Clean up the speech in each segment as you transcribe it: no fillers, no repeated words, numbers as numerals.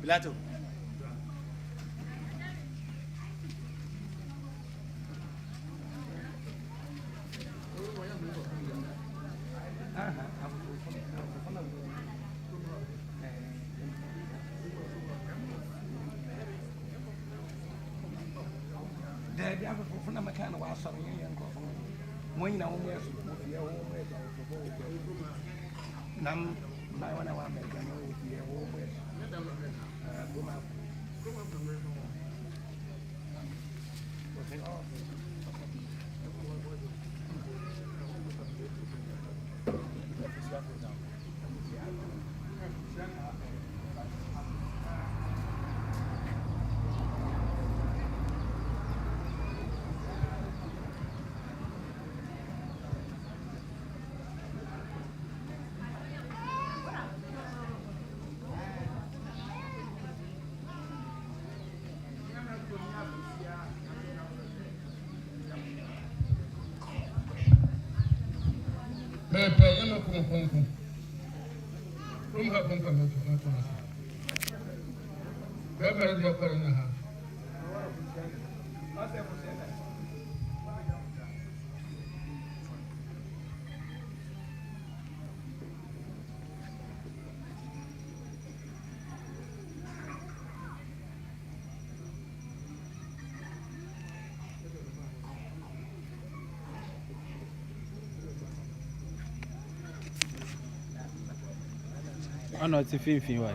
Pilato. There, I'm from a kind of wild son. When you know, Nam, my one hour, make a I'm not a fin. Why?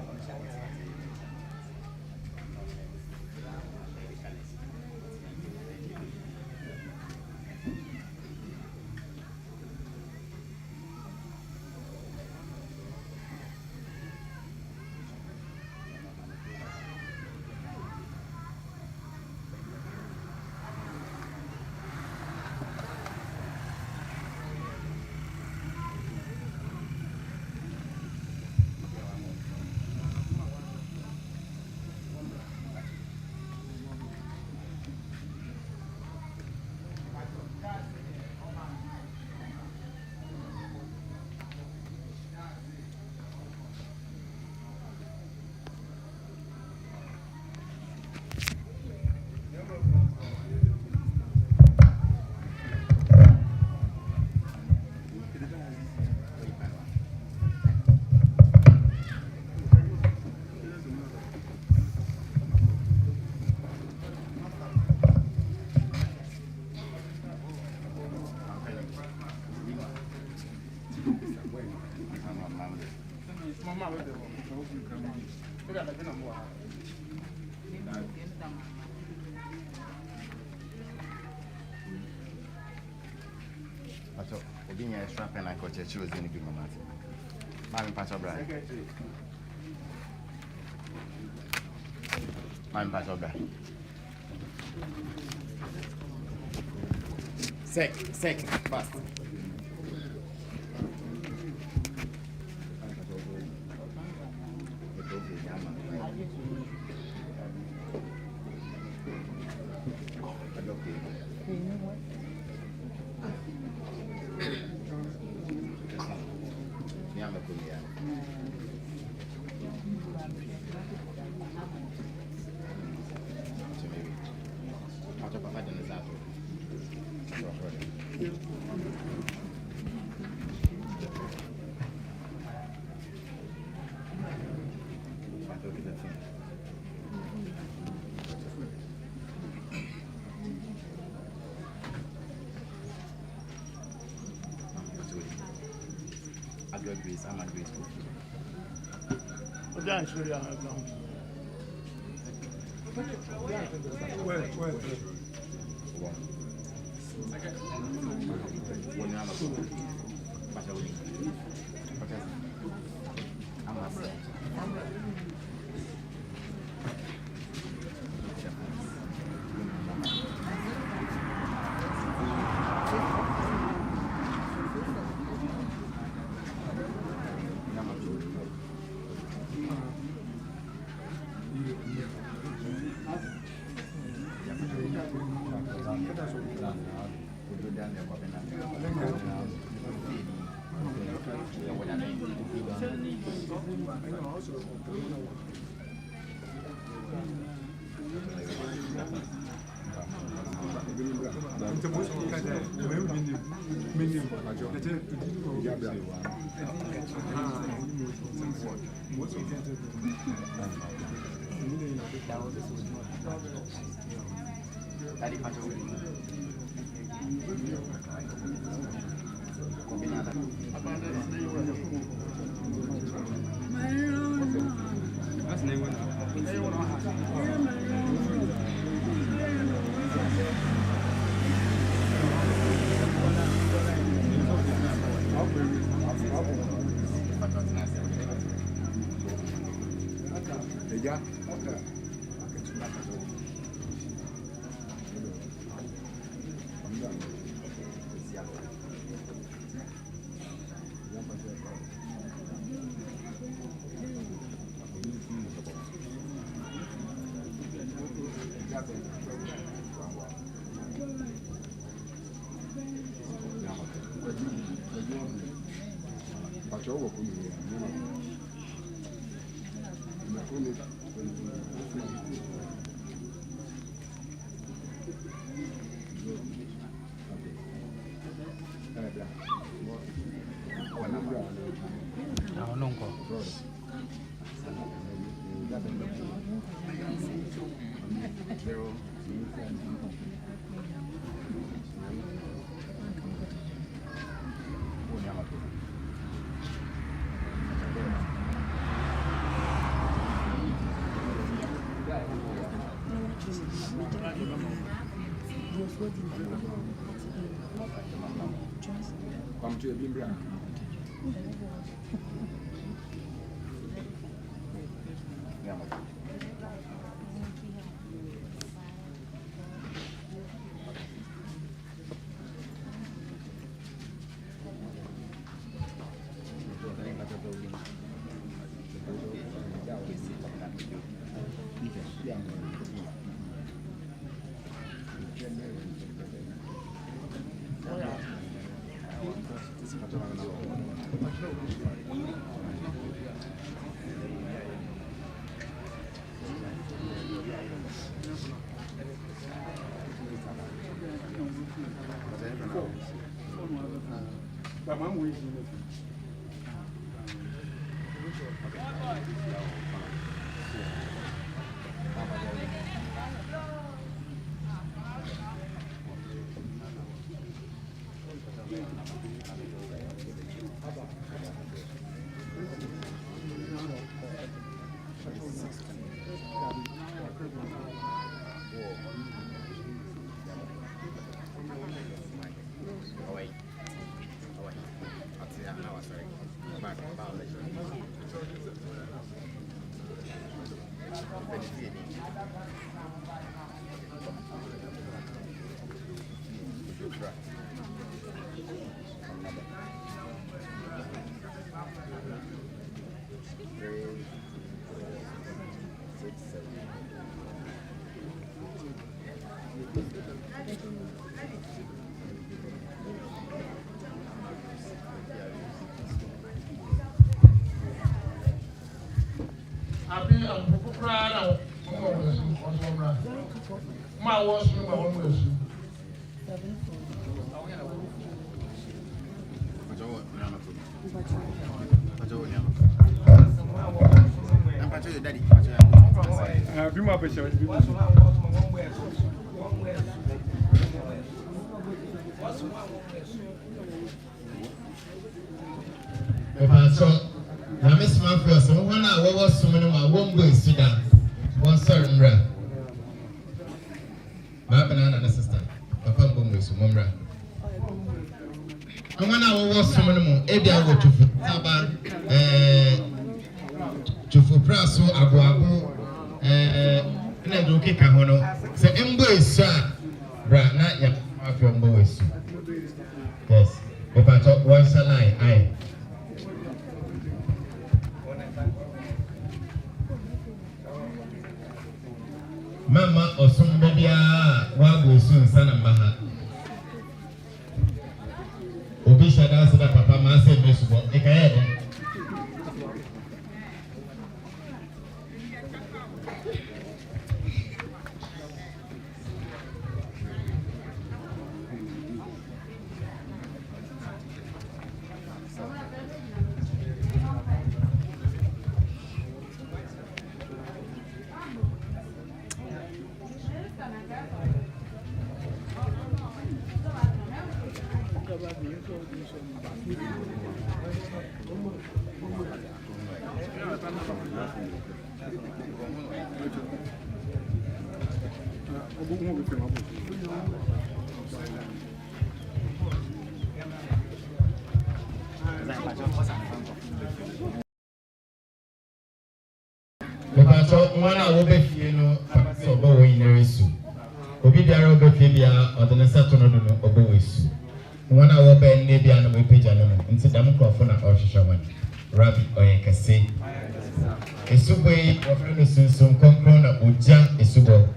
Being a strap and I got a shoes in a good moment. I'm Pastor Brian. I'm Pastor Brian. Sec, fast. Grace, I'm not grateful. I'm sure you are now. Where? Come to a Bimbra. My was my own person. Nyame Somafo so one a wo was so no ma won boy Sudan one sorry mra ma banana na sister papa mbo mo so momra one a wo was so no mo e bia wo tufu taba tufu praso agoago na do keka ho no se mbo esu a bra na ya afọ mbo esu yes papa to one line ai Mama osumbedia wago sun sana mbaha obi shada sada papa ma se mesubo ekayede Because one hour be no so go in the issue. Obi biara obefie bia odene seto no do no obowesu. One hour be ne bia no be page no nti dam krofo na ohwehwe wan. Rabbi oyekase. Esubo yi ofre no sunsun konkron na oja esubo.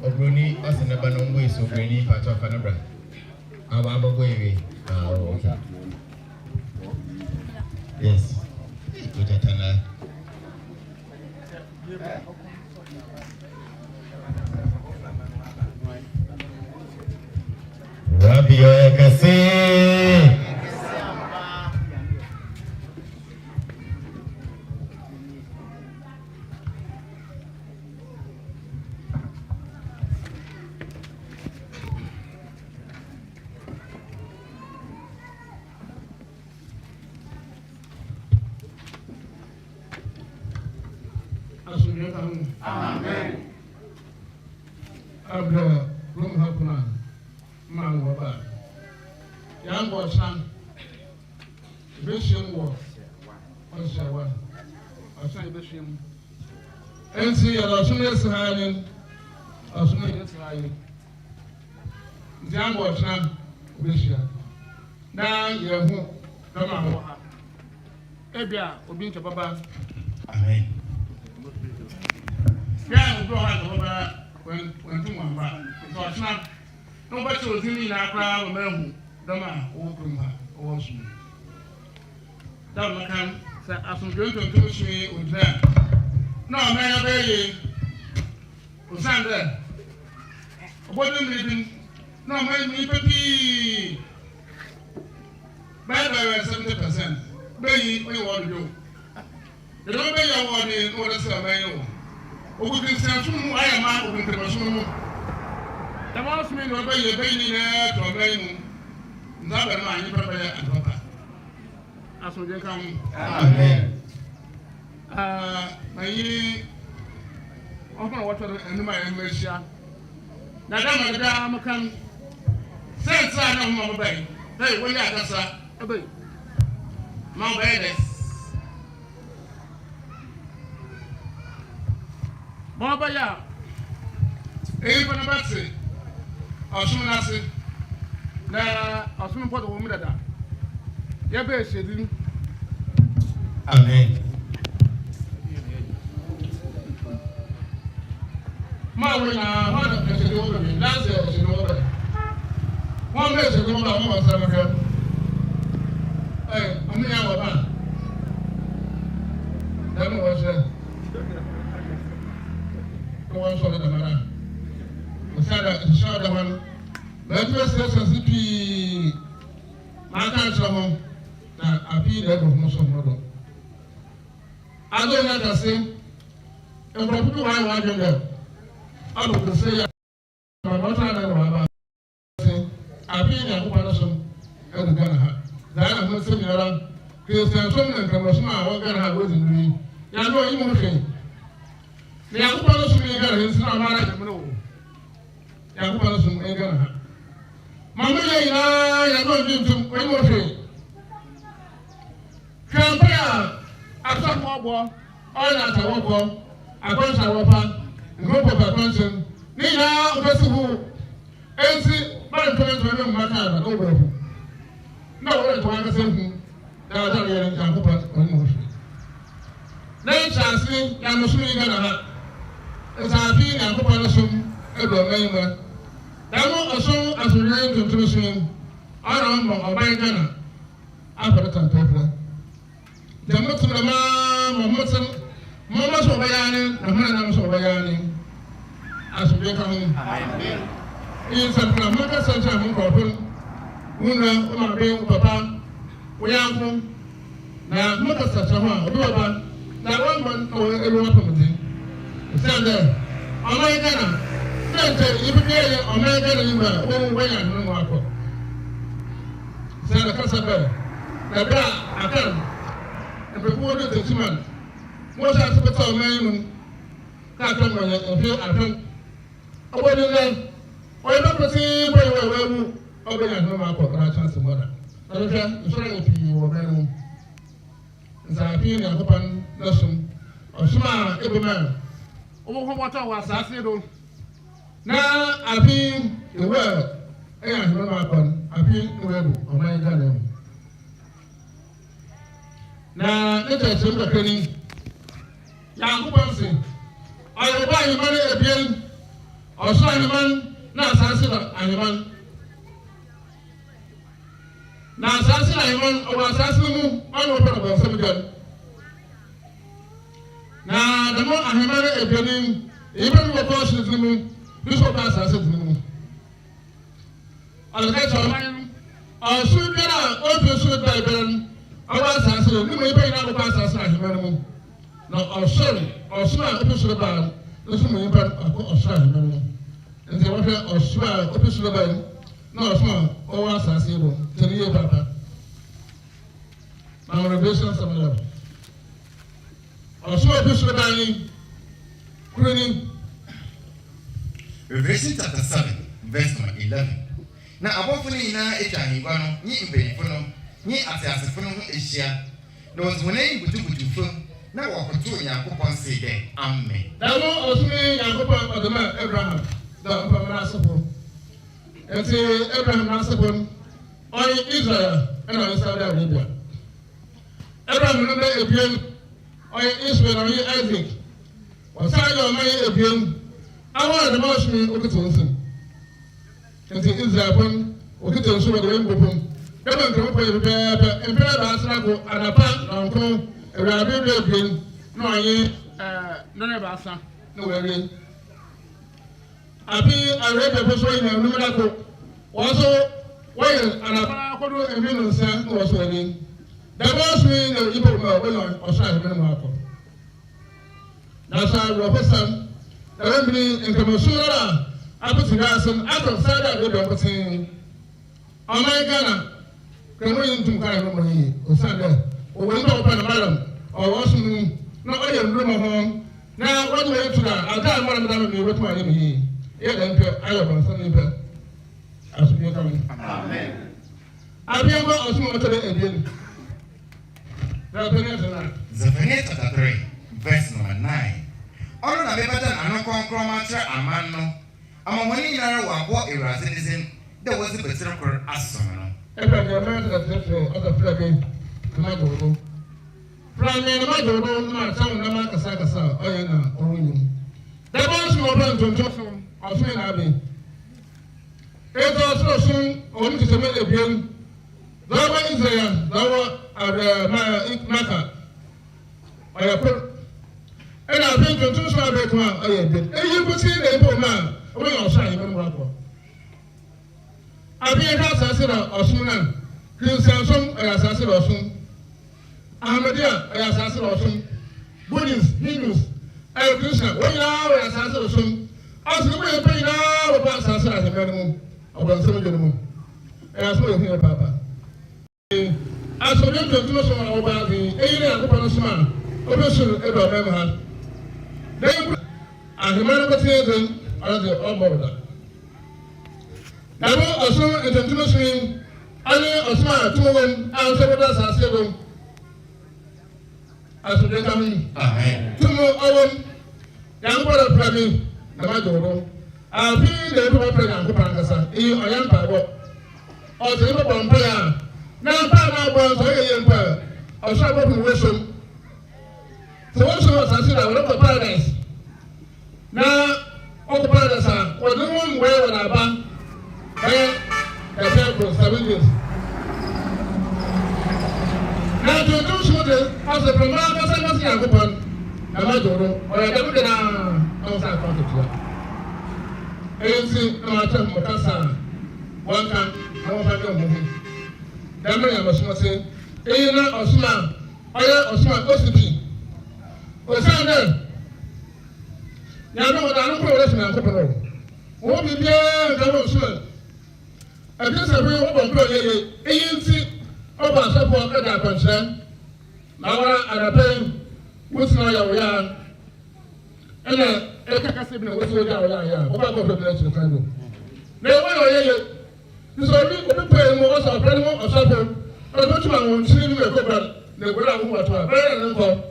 Obroni asine bana ngwe so obroni pato fanabra aba abogo ewe okay. Yes ujatana Rabbi oyekase Amen. Abra rum hapuna man waba. Yang bosan. Bishim wo. Onsawa. Osan bishim. Ensi ya losune sahanin. Osune sahanin. Yang bosan bishia. Na yehu kama ho ha. Ebia obi nche baba. Amen. Yeah, we'll go ahead when two one. So it's not nobody was in our crowd, man, the man, open her, or soon. That man can say, as I'm going to do she with them. No, man, baby, was there. What are you living? No, man, me, petty. Bad by 70%. Baby, what do you want to do? They don't pay your warning, or the same. Ogun sanfun ayé máa ogun tẹ̀mọ̀sún mú. Tẹ̀mọ̀ fún mi ní ọgbẹ́ yẹ bẹ́yìn ní ẹ̀ tó ọgbẹ́ yìí mú. Nzábẹ̀ máa yí pẹ́pẹ́ yẹ àdọ́ta. Asòjẹ́ ká mú. Amen. Ayi ọkùnrin wọ́tọ̀ ẹnum ayé mú ẹ̀ṣá. Dàdá màdàdá amúkan. Sẹ́ǹtì àná ọmọ ọmọ bẹ́ẹ̀ bẹ́ẹ̀ wọ́n yẹ àkàsà ẹ̀bẹ̀ máa bẹ́ẹ̀ dẹ̀. Mobaya, even a battery, or soon as it. Now, or soon put a woman at that. Yabe said, Amen. Mawina, one of the over me, last year was in order. 1 minute ago, I was having her. Hey, I'm the hour back. That was there. One sort of the man. The shadow one. Let us say, CP. My country, I feel that of most of them. I don't know the same. And for people I want them, I would say, I'm not trying to say, I feel that person and the gun. That I'm not saying around. Because I'm so many commercial, I'm going to have with me. You know, you won't say. The Yakuba Sumiga is not married. Yakuba Sumiga. Mamma, you're going to do one more thing. Campia, I saw more war, all that I walk, I punch our fan, group of attention. Nina, Festival, NC, my friends were no matter over. No one to understand him. There was only a Yakuba one more thing. Then Chancy, Yamusumiga. It's a thing and population every member. There was a song as we learned to introduce our own or by Ghana. After the temple. The Muslim, Muslim, Mamas of Bayani, the Manams of Bayani, asubie ka ho in santra maka santra mo ko pon una o ma be papa wo yanko na maka santra ho obi baba na one man o elu wa pamti sande America na sande ibi ye America na yima o wo ya no akọ sande ka sabe na bra akan e be ko do tsuman mo sa se peta o man mu ka to mo ya o fi afan o wo ni o ye ba si bo ye wa wu o be ya no akọ kra chance mo da na do fa so na pi wo be mu nsafi na kopan na sum o suma e be man o mo ko wata wa asase do na abi e wa e ya no akọ abi e wa bu o man ga na na ne ta se mba kani Yankopɔn se ɔyɛ ba ahemman ebien ɔsoro ahemman na asase na ahemman na asase na ahemman ɔwɔ asase no mu ɔne wɔpɛ no bɔnsɛm gyan na dɛmo ahemman ebien eyipa no wɔkɔ ɔsoro tene mu bi so ɔba asase tene mu ɔde ka kyerɛ ɔman ɔsoro biara a ɔmfi soro da biara no ɔwɔ asase no ne mu eyipa nyinaa wɔkɔ asase na ahemman no mu na ɔsoro a ɔpi soro baa nso mu nipa akɔ ɔsoro ahemman no nti wɔhwɛ ɔsoro a ɔpi soro baa na ɔsoro a ɔwɔ asase yi do tɛni yie papa na revelation sɛmɛlɛ ɔsoro a ɔpi soro baa yi kuro ni. Revelation chapter 7 verse number 11 na abɔfo no nyinaa atwa ahengua no nye mpanyinfo no nye ateasefo no ho ahyia na wɔn wɔn ayi butubutu fam na wɔkoto Nyankopɔn se dɛ amen. Damo ɔsumi Nyankopɔn ɔdɔma Abraham da mpamana asefo nti Abraham n'asefo ɔyɛ Israel ɛna ɔyɛ Saudi Arabia Abraham no bɛ ebien ɔyɛ Israel ɔyɛ Isaac ɔsan yɛ ɔma yɛ ebien awɔ ɛdɛm ɔsumi okita nsɛm nti Israel pɔn okita nsɛm ɔde wɔn mbɔpɔm ɛbɛn nkirima pɔ yɛ pɛpɛɛpɛ mpɛrɛ baasa ko anapa nanko ewurabe bi ebien na ɔyɛ nɔnɔ baasa na wɔyɛ abi arebe bɛ so yɛ nnum dako wɔn so wɔyɛ anapa akodo ebi no nsa na wɔn so yɛ dɛbɛ ɔsumi na ibo mu a wɔyɛ ɔsoro ahemɛ mu akɔ na sa wɔpɛ sam ɛbɛn bi nkamasu a apɛtɛ asɛm atɔ sada de bɛ ɔpɛtɛ ɔman Ghana kɛmɛ yi ntum kaa ɛmɛ mɔ yi osan dɛ ɔwɔ nipa ɔpɛ na madam ɔwɔ sunu na ɔyɛ nduruma hɔ na wɔde wɔyɛ tura ata mɔra mi dama mi wɔtɔ ayɛ mi yi yɛ dɛ mpɛ ayɛ ɔbɛnsa ne mpɛ asopie ka mi. Abia nkɔ ɔsum ɔtɔ dɛ ebien Zephaniah chapter 3 verse number 9 ɔno na mebɛda n'ano kɔnkɔn akyerɛ aman no ama wɔn nyinaa wɔ abɔ Awurade ne din dɛ wɔdze bɛtiri kor asom no. Ɛfɛ deɛ mɛn tɛ tɛfɛ ɔtɔ fila bi kama dodo fúlàní ma dodo ma sáwọn nama kasa ɔyɛ na ɔwɔ nyim dɛbɛ ɔsùn ɔbɛ ntontɔ so ɔsùn yìí n'abɛ ètò ɔsùn ɔsùn ɔwɔ tètè mɛ ebien lɔbɔ Israel lɔbɔ maka ɔyɛ kor ɛna abɛ ntontɔ so abɛ kuma ɔyɛ ebien eyi kusi na ebo ma ɔbɛ yɛ ɔsùn ayɛ mɛ mu akɔ abɛ yɛ ká asase na ɔsùn na kristiansom ɔyɛ asase na ɔsùn. Ahmadiyya ɛyɛ asase na ɔsom Buddhist Hindus ɛyɛ Christian wɔn nyinaa wɔyɛ asase na ɔsom ɔsɛ wɔn yɛ pɛ nyinaa wɔbɔ asase na ahemɛ no mu ɔbɔnsɛm dwa no mu ɛyɛ asɛm yɛ hu yɛ paapa asɔre ntontom so a wɔba adi eyi ne akokɔ no som a ɔbɛ soro ɛbɛ ɔbɛn ha dɛm ahemɛ no bɛtɛ yɛ dɛm ɔde ɔbɔ da dɛm ɔsom ntontom so yi ɔne ɔsom a tum wɔm a nso wɔda asase yɛ wɔm. Asọ̀rọ̀ ẹ̀ka mi. Túmọ̀ ọwọ́ yankun bọ̀dọ̀ pẹ̀lú mi nàmá jọ̀wọ́. Àfi lè ní bọ̀ pẹ̀lú yankun pàrọ̀ kasa. Iye ọ̀yẹ́ mpa bọ̀. Ọ̀sẹ̀ ní bọ̀ mpa yà. Náà mpa náà bọ̀ ọ̀sọ̀ yẹ yẹ mpa. Ọ̀sọ̀ àbọ̀ fún wọ́n sọm. Sọ wọ́n sọ ọ̀sán sí náà wọ́n kọ̀ paradise. Náà ọkọ̀ paradise à wọ́n ní wọ́n mú wẹ́ẹ́ wọ̀ n'aba. Ẹ̀fẹ́ kò 7 years. Na tuntun so de ase pema kasa yankopɔn na ma doro ɔyɛ dɛm de na ɔmo sa akɔ ketewa Anything no matter what Makasa, one can, no one. Damn, I was not saying, Ayana Osman, Oya Osman, Ositi. Osana. Now, no, I don't know what's my couple. What be there, that was soon. I guess I will open ANC over support at that concern. Now, I pay what's now your yarn. And I can't see me what's your yarn. What about the blessing candle? Now, what are you? This only open pay more of a or something. I don't want to see you a couple. They will have what I very long.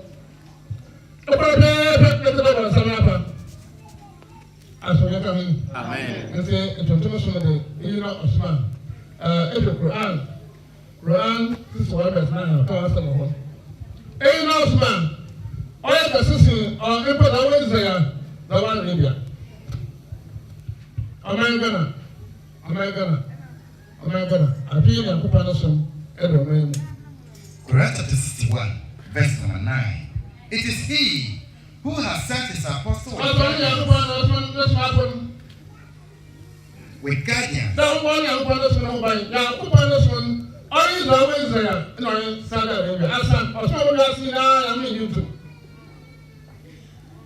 Amen. And say it was also the Osman. Quran, this is what I'm saying. Osman, all the system or input always there, the one in India. Americana. I feel a comparison every moment. Quran chapter 61, verse number 9. It is he who has sent his apostles with guardians. Don't worry about this one. Now, this one. All is always there. No, Saturday. As soon as I mean you too.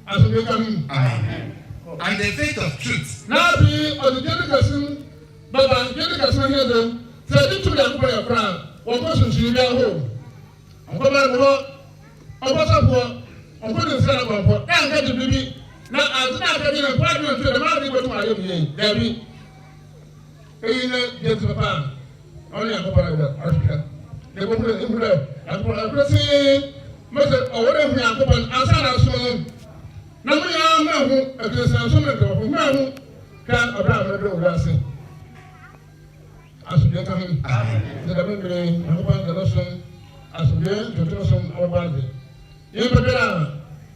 As we come. Amen. And the faith of truth. Now be on the delicacy, but the delicacy here then. Say it to them for your crown. What person should be at home? I'm going to go. I'm going to go. I'm going to set up a pot. Now get the baby. Now I'm not getting a partner to the man who my baby. Debbie. Hey, get the pan. Only a couple of Africa. They will put it in there. I'm going to say, Mr. or whatever we are open outside our soul. Now we are now at the Sanson of Mahu can about the Brassing. As we are coming, the American, I hope the lesson as we are to do some of our body. You prepare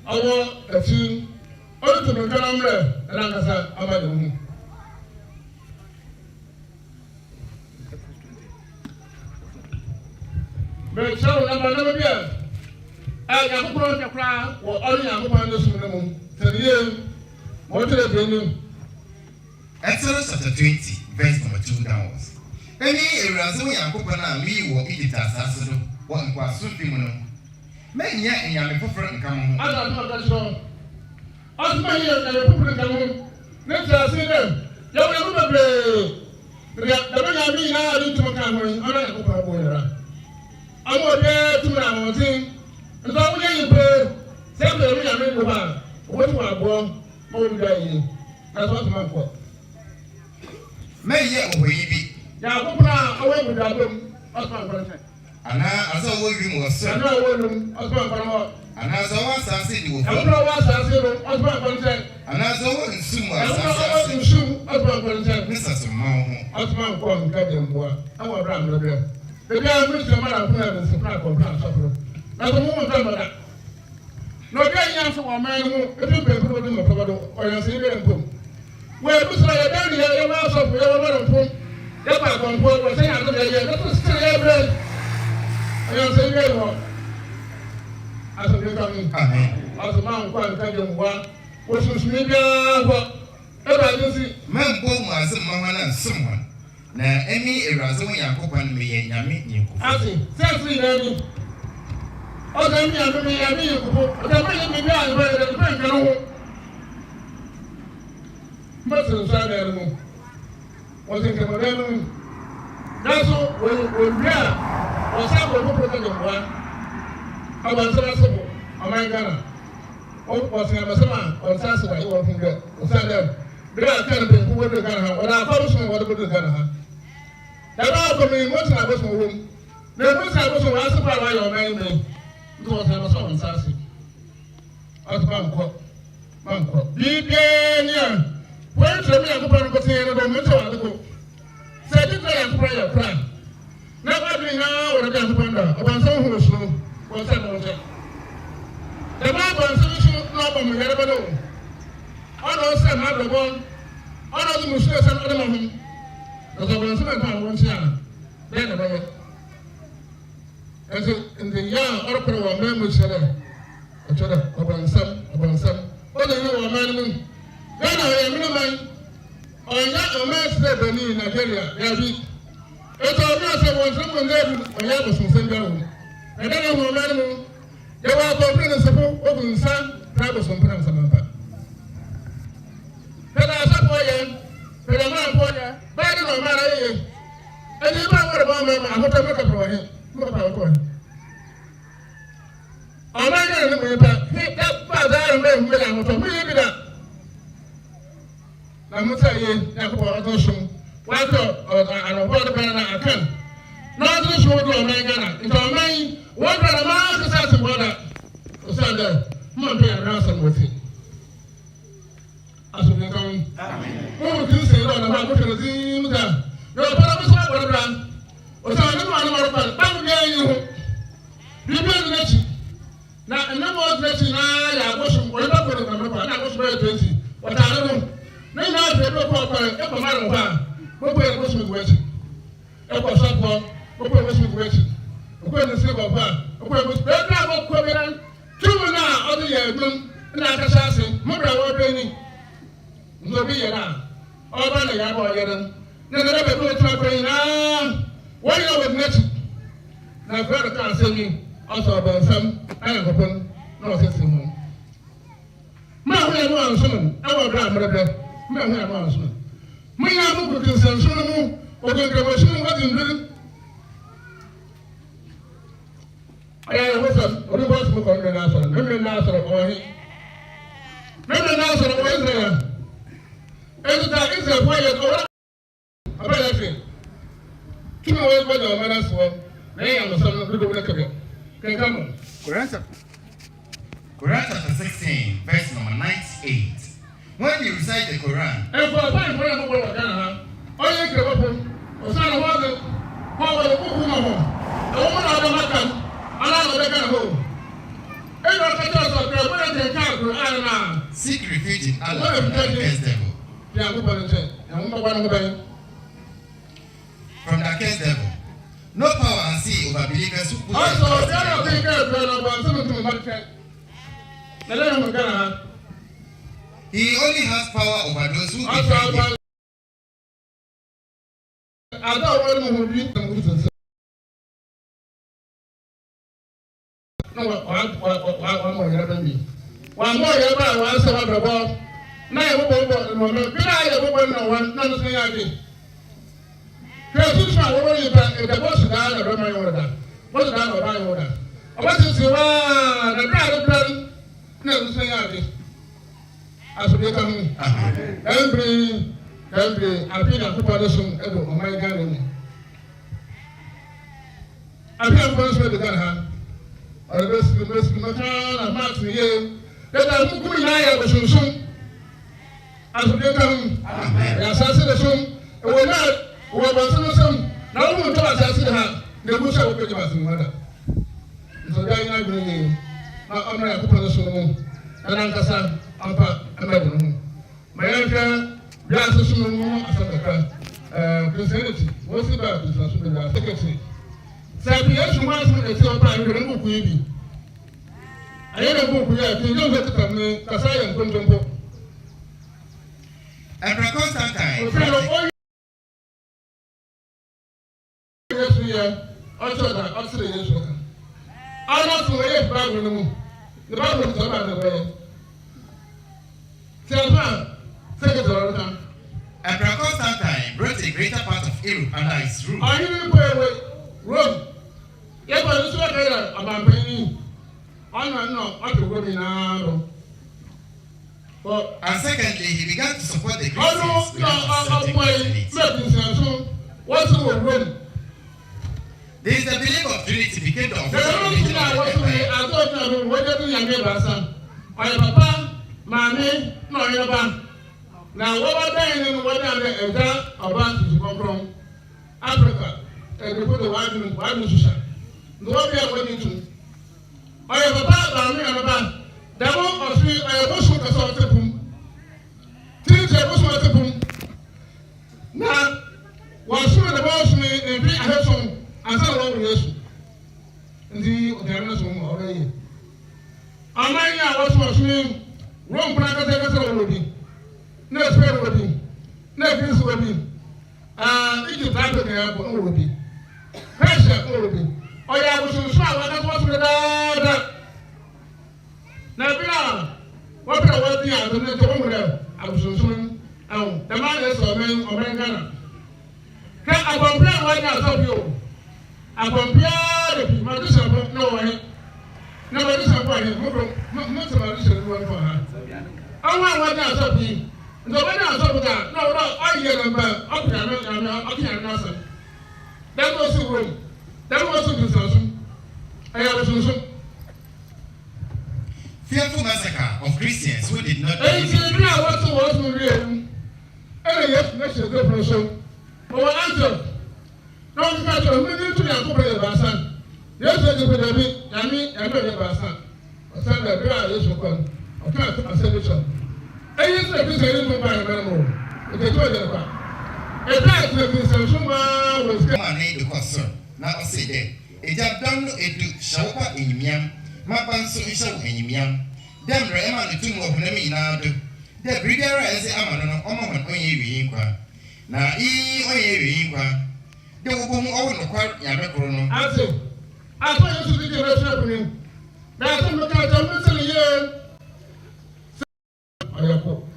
our team, only to become and I said, I'm at the but so never be. I got to put a crowd or only a woman this minimum. Tell you what to the Exodus chapter 20, verse number 2 downwards. Any Razoo Yakupana, me or Egypt as Asado, one was Sufimono. Many yet in Yame and come. I don't know that's wrong. As my years and the come home. Let's see them. You will never play. The way I mean, I need to come home. I'm not a boy. I'm not there to my thing. And so we are pay. Same the way I made the man. What you are born, more day. That's what my fault. May yet be. Yakupra, away with that room. That's my friend. And now, as I will be more so. I know room. That's my friend. And as I was asking you, I know what's I say. That's my friend. And as I was in Sumo, I know in Sumo. That's my friend. Mr. Somafo. That's my friend. Goddamn boy. I want to run the bill. The guy who is the man who has a supply for France. That's the moment I'm that. No, getting answer one man who isn't been put in the provider or you see them come. Well, this is a very young house of your mother. That's why I'm going to say, I'm going to still every. I am saying, very well. As a new coming, as a man who can tell you what was me, but everybody see. Man, both my son, Mamma, and someone. Now, any Razoo Yakupan me and Yami. I see, sense me. Oh, then me and me, I mean, the way me down where the bank can hold. But the side animal was in the that's all when we are. Was that what we put in one? I was sensible. Oh, my God. Oh, was in a summer on Saturday. You were from there. Was that them? There are 10 people who were the gun. When I found some water with the gun. That's all for me. Most of us were home. The most I was asked about why your man. Because I was on Sassy. As Banco. Be when to me, I'm going to say, I don't know. Said it, I am praying a crime. Never doing now or a gun to wonder about someone who is slow. What's that? The Bible says, no, but we never know. I don't say, I'm the one. I don't know, Monsieur, some other man. As I was saying, I want to then about and in the young opera or memory shudder, a shudder, about some. What do you know, man? Then I am no man. ọ̀nyá ọ̀mẹ́sẹ̀ benin Nigeria yàbí ètò ọ̀gbìn ọ̀sẹ̀ wọ̀ nsọ́mù ndéèdù ọ̀nyá bọ̀sùnsẹ́m bẹ́ẹ̀ wò ẹ̀dá ni wọ́n mẹ́rin mu yẹwọ́ akọ̀ọ̀pẹ̀ ní sẹ́fọ́ ogun nsá ká bọ̀sùnpẹ̀rẹ̀ nsàmàmpa pẹ̀lú asọ́pọ̀ yẹ pẹ̀lú máa pọ̀ yẹ báyìí ní ọ̀má ara yẹ ẹni bá wọ̀rọ̀ bá ọmọ àkọ́tọ̀ mẹ́kà pọ̀ yẹ mẹ́kà pọ̀ yẹ ọ̀má yẹ ní mọ̀ yẹ pa dáàrú bẹ́ẹ̀ mú yẹ àkọ́tọ̀ mú yẹ bi dà na musa yẹ ní akọ́pọ̀ ọ̀tọ̀ sùn wájú ànàbọ̀ ọ̀dọ̀ bẹ́ẹ̀ náà àkàn náà tó sùn wọ́n ọ̀má yẹ gánà ìtọ̀ ọ̀má yìí wọ́n bẹ̀rẹ̀ máa kí sáà ti bọ́dà ọ̀sán dẹ̀ mọ̀ bí yàrá sàn wọ́n ti asùnfin kan wọ́n ti ń sèé lọ́wọ́ náà wọ́n fẹ́rẹ̀ sí musa yóò bọ́dà bí sọ́wọ́ bọ́dà bíra ọ̀sán ní mọ̀ ànàmọ̀ ọ̀pá báwo ni ẹ̀yìn hù bíbí ẹ̀dùn n'ẹ̀kì na ẹ̀nàmọ̀ ọ̀dùn n'ẹ̀kì náà yà àgbọ̀sùn wọ́n bá kọ̀ọ̀dù kàmẹ́fà náà àgbọ̀sùn bẹ́ẹ̀ 20 ọ̀tà àdúgbò ní ìnáwó ìfẹ́ bí ọkọ̀ ọ̀pá ẹ̀kọ́ máa rẹ̀ wá gbogbo ẹ̀ gbọ́sùn ìgbọ̀ ẹ̀kì ẹ̀kọ́ sọ́kọ̀ gbogbo ẹ̀ gbọ́sùn ìgbọ̀ ẹ̀kì gbogbo ẹ̀ nísìlẹ̀ bọ̀ọ̀pá gbogbo ẹ̀ gbọ́sùn bẹ́ẹ̀ náà wọ́n kọ́ mi náà túmù náà ọdún yẹ ẹ̀gbọ́n ní akásá ase mọ̀bìrà wọ́n bẹ́ẹ̀ ni nzobi yẹ náà ọba nà yà bọ̀ yẹ dẹ́n ní ẹ̀dẹ́ bẹ́ẹ̀ bí wọ́n tún akọ̀ yìí náà wọ́n yẹ wọ́n n'ẹ̀kì na fẹ́rẹ̀ ká ase mi ọ̀sọ̀ ọ̀bẹ̀ nsẹ́m ẹ̀yẹ nkọ̀pọ̀ náà ọ̀sẹ̀ sí mu. Mọ̀ àwọn yẹn mú àwọn sọ̀rọ̀ ẹ̀wọ̀ ọ̀dọ̀ àmọ́rẹ́bẹ̀ mọ̀ àwọn yẹn mú àwọn sọ̀rọ̀ mọ̀ yẹn mú kòkè nsẹ̀nsọ̀rọ̀ mu ògègèrè sọ̀rọ̀ wọ́n ti ndúrí. Ayé ayé wọ́sọ̀ ọdún bọ́ọ̀sì mu kọ̀ ọ́nà sọ̀rọ̀ mímí náà sọ̀rọ̀ ọ̀hìn mímí náà sọ̀rọ̀ ọ̀hìn sọ̀rọ̀ ẹ̀sùn ta ìsẹ̀ fún ẹ̀yẹ ọ̀rọ̀ ọ̀bẹ̀rẹ̀ fẹ̀ kí ni wọ́n gbọ́dọ̀ ọ̀mọ náà sọ̀rọ̀ lẹ́yìn àwọn sọ̀rọ̀ lódò wọlé kẹ̀kẹ́ kẹ̀kẹ́ mọ̀. Quran chapter 16, verse number 98. When you recite the Quran, ẹ̀fọ́ ọ̀pá ìfọ̀rọ̀ ẹ̀fọ́ wọ̀ ọ̀gá náà ọ̀yẹ́ kẹ̀kẹ́ wọ́pọ̀ ọ̀sán àwọn ọ̀gá wọ́n wọlé kúkú mọ̀ wọ̀ ẹ̀wọ́n mọ̀ náà ọ̀dọ́ máa kàn seek refuge in Allah from the cursed devil. From the cursed devil. No power and see over believers who put He only has power over those who one more year by one summer of the ball. Now, I will go to the moment. Can I ever win one? None of the idea. If the boss is down, I my order. What's down or my order? What is the one? The brother plan? Never say idea. As we come, every appeal of person ever on my gun. I can't go to the gun. I best not a match here. Let us go in higher soon. As we come, the assassination, and we're not, we're some. Now we will assassinate the bush of the Master Mother. So, I bring I'm not a person, and Uncle Sam, Uncle, and my uncle, the assassination as a car. Christianity, what's the Baptist, secretary. Sapiens wants me to tell Prime Minister Kuibi. I ain't a book yet, you don't have to come in, because I am going to go. And for Constantine, yes, we are also that, also the yes, I'm not to wait back with them. The Bible is about the way. Tell man, take it all the time. And for Constantine brought a greater part of Europe under his rule. Are you going to pay away? Rome. Yes, but this is what I am about paying. I don't know what to go in now. And secondly, he began to support the Christians. What's the word? There is the belief of Trinity became the official religion of the empire. I thought you were going to be a son. I papa, mammy, no, you're back. Now, what about then and what are the exact about to come from Africa? And we put the white musician. The one we are waiting to. I have a bad army and a bad. The one of three, I have also a sort of boom. Things I was what a boom. Now, was soon the boss me and be a person and so long with you. Indeed, the other one already. Amaya was me, Rome Praga already. No spare already. No ya bụ obi pressure obi ọ ya bụ sụsụ a wata kwọsụ dada na bịa wapụta wata ya azụ n'eche ọ nwere abụsụsụ ahụ dama na-eso ome Ghana ka agbampịa wata asọpụ o agbampịa repi ma dịsa bụ n'ụwa na ma dịsa bụ anyị mụtụ ma dịsa n'ụwa n'ụwa ha ọnwa wata asọpụ yi ndị ọbụla asọpụ ka n'ụwa ọ yi ya na mba ọ kụnyere n'asọ that was wrong. That was Fearful massacre of Christians who did not. Na osede eja don edu shawpa enyimiam mabanso nshaw enyimiam demre ema no tum obunam ina do de brigara ese amano no omamon onye wi nkwa na onye wi nkwa de wobom owo no kwa Nyame koro no aso yesu dike na trapuni na so no ka ta msele ye ayako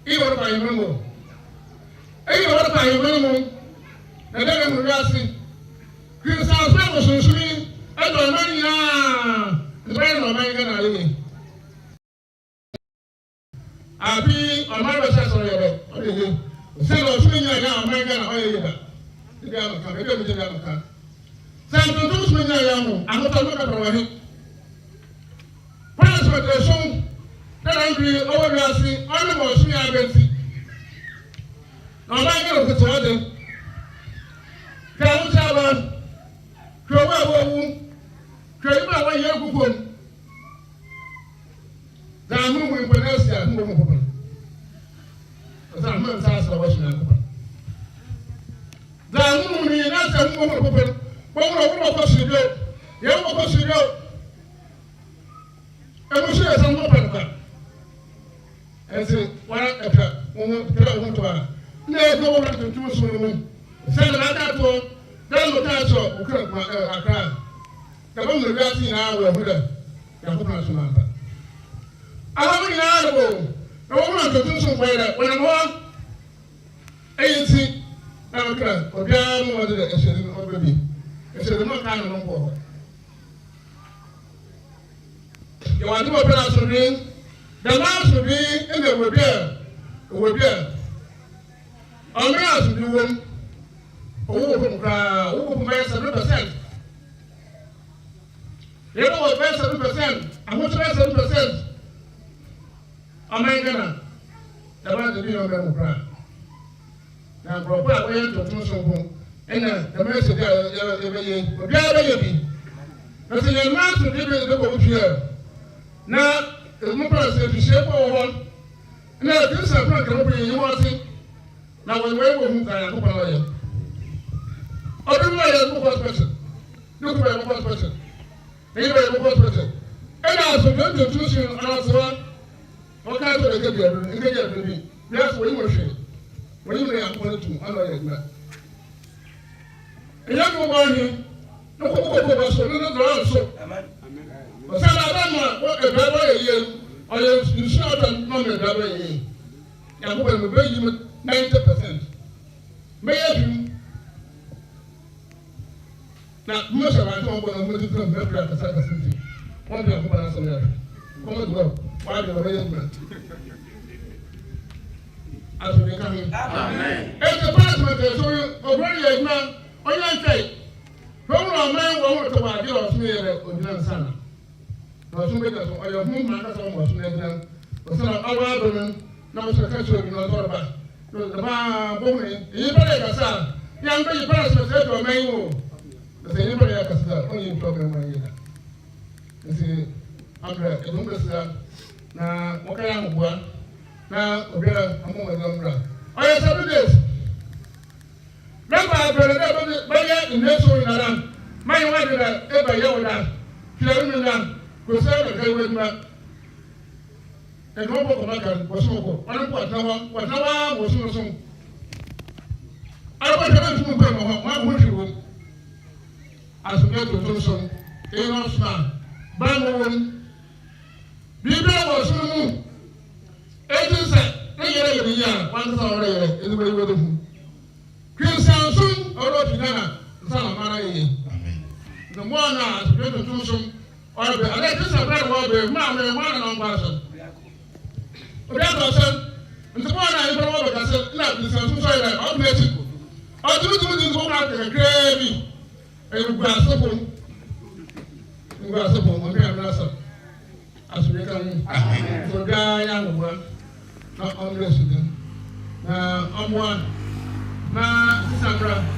iwo ba yimo eyo ba yimo na de mu yasi Christians people should be at the money. The brand of my Ghana. I be on my chest on your send us me now, my Ghana. The Ghana come, the Ghana come. Send to those men, I'm not talking about him. Punishment is shown that angry over the sea, all the more sweet identity. Now, my girl, put together. Can't tell Kwewu kwema wa ye gugum da mu mu Indonesia mu mu popon da mu sa sa wa shi na popon da mu ni na sa mu mu popon bo ko sido ye ko sido e mu shi sa mu popon ka ese wala eta mu tira mu to ba ne ko wala tuntu su mu se na ta to dan lo ta so ukra akra ka ba mu riasi na wa huda ya ko na so na ta awu ni na lo na wo na to tun so kwere wona mo ayinti na ukra obia mu wa de esere no obebi esere no ka no ko yo wa do opera so rin the man should be in the wobia amira should be won owó fún bẹ́ẹ̀ 7%. Yẹ́nì wọ́n bẹ́ẹ̀ 7%. Àmúṣe bẹ́ẹ̀ 7%. Ọmọ yẹn Ghana. Dàbá ti bí ọmọ ẹ̀mú kura. Na nkurọ̀fọ́ àwọn yẹn tó tún sùn fún. Ẹnna dàbá yẹn sèdí ẹbẹ yẹ. Òbí ara yẹ bi. Nàṣẹ yẹn máa tún bí ebi ẹbẹ wọ́n fi yẹ. Na èmu kura ṣe fi ṣe é kọ́ wọ́n. Ẹnna ẹbí sàn fún àkàrà bí yẹn wọ́n ti. Na wọ́n wọ́n wọ́n mu kàyà kó pàrọ̀ yẹ. Ọdún náà yẹ kó first person. Ní kó bẹ̀rẹ̀ kó first person. Èyí bẹ̀rẹ̀ kó first person. Ẹnna àṣọjọ́ ní tuntun ṣe aláṣọwá. Wọ́n ká tó ẹ̀kẹ́ bìrẹ̀ lórí ẹ̀kẹ́ yẹ̀ lórí. Bí a sọ wọ́n yìí wọ́n ṣe. Wọ́n yìí wọ́n yà kó wọ́n tún ọ̀nà yẹ̀ gbà. Ìyá mi wọ́n ní kó bá sọ nínú ìdúrà ọ̀ṣọ́. Ọ̀sán àbámu ẹ̀bẹ̀ bá yẹ yẹ ọ̀yẹ̀ ìṣú ọ̀tọ̀ náà mi ẹ̀bẹ̀ bá yẹ yẹ. Yàgò bẹ̀rẹ̀ bẹ́ẹ̀ yìí 90%. Bẹ́ẹ̀ yẹ na mmesha ba nti wọ́n mú ẹni tí wọ́n bẹ̀rẹ̀ bẹ̀rẹ̀ kasa kasa ti wọ́n bẹ̀rẹ̀ kó bẹ̀rẹ̀ sọ̀rọ̀ yẹn kọ́mọ̀ dùgbọ́ wọ́n á bẹ̀rẹ̀ bẹ̀rẹ̀ gbẹ̀rẹ̀ asọ̀rọ̀ ká mi. Ètò pàṣípàṣẹ ẹ̀sọ́ ọ̀gbọ́n yẹn gbà ọ̀yẹ́ nkẹ́ wọ́n mú ọmọ ẹ̀ wọ́n tó wà á bí ọ̀sùn yẹn rẹ̀ òdìnnà nsànà ọ̀sùn bẹ́ẹ̀ kẹsàn ọ̀yẹ́ fún màá kẹsàn ọmọ ọ̀sùn yẹn gbà ọ̀sùn ọwọ́ abẹ́rẹ́ náà wọ́n sọ kẹsàn òbí náà tọ́rọ̀ bá dàbà bọ́ọ̀mù yìí bẹ́ẹ̀ kẹsà yẹn bẹ́ẹ̀ yìí pàṣípàṣẹ ẹ̀tọ́ ọmọ yìí wò. Sɛ yi bɛrɛ yɛ kasida ɔn yi program ma yi la nti abirɛ ɛdun bɛ sira na wɔka yɛ ahobua na obiara amu wɔ ɛdɔm bra ɔyɛ 7 days mɛba abirɛ dɛ bɛyɛ nneɛso nyinara mayi wa de la eba yɛ wɔ da fiɛri mi na kosɛ ɛka yi wɔ adwuma ɛdun bɔ kɔma kan wɔsɔn kɔ ɔne kɔ wɔtena hɔ wɔsɔn wɔsɔn I want to go home. One wish you as we get to do some. Enough man. Bamon. Biblia was no. Agents said, "They get a year. One hour in the way with them." Christian soon, or not, Ghana, son of Mary. The more now, as we get to do some. Or the electrician very well be Mamma one on person. But that person, and the one I ever over I said, "No, this is so like I'm blessed." I do this go out to the gravy. And we are supposed. We are supposed to be a as we come for die young one, not unless again. I'm one. Now, Sandra.